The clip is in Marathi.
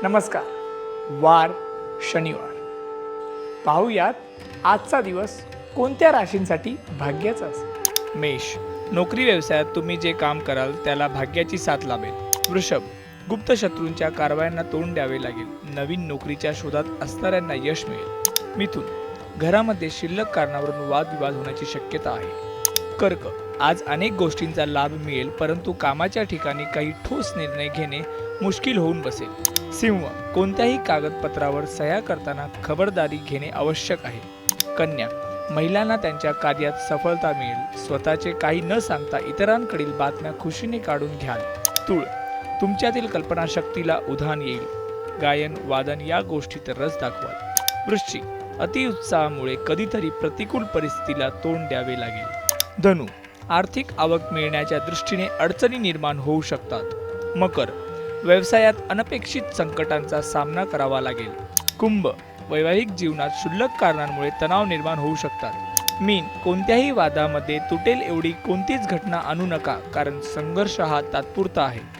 नमस्कार. वार शनिवार. पाहूयात आजचा दिवस कोणत्या राशींसाठी भाग्याचा असेल. मेष, नोकरी व्यवसायात तुम्ही जे काम कराल त्याला भाग्याची साथ लाभेल. वृषभ, गुप्त शत्रूंच्या कारवायांना तोंड द्यावे लागेल. नवीन नोकरीच्या शोधात असणाऱ्यांना यश मिळेल. मिथुन, घरामध्ये शिल्लक कारणावरून वादविवाद होण्याची शक्यता आहे. कर्क, आज अनेक गोष्टींचा लाभ मिळेल, परंतु कामाच्या ठिकाणी काही ठोस निर्णय घेणे मुश्किल होऊन बसेल. सिंह, कोणत्याही कागदपत्रावर सह्या करताना खबरदारी घेणे आवश्यक आहे. कन्या, महिलांना त्यांच्या कार्यात सफलता मिळेल. स्वतःचे काही न सांगता इतरांकडील बातम्या खुशीने काढून घ्याल. तुळ, तुमच्यातील कल्पनाशक्तीला उधाण येईल. गायन वादन या गोष्टीत रस दाखवाल. वृश्चिक, अतिउत्साहामुळे कधीतरी प्रतिकूल परिस्थितीला तोंड द्यावे लागेल. धनु, आर्थिक आवक मिळण्याच्या दृष्टीने अडचणी निर्माण होऊ शकतात. मकर, व्यवसायात अनपेक्षित संकटांचा सामना करावा लागेल. कुंभ, वैवाहिक जीवनात क्षुल्लक कारणांमुळे तणाव निर्माण होऊ शकतात. मीन, कोणत्याही वादामध्ये तुटेल एवढी कोणतीच घटना आणू नका, कारण संघर्ष हा तात्पुरता आहे.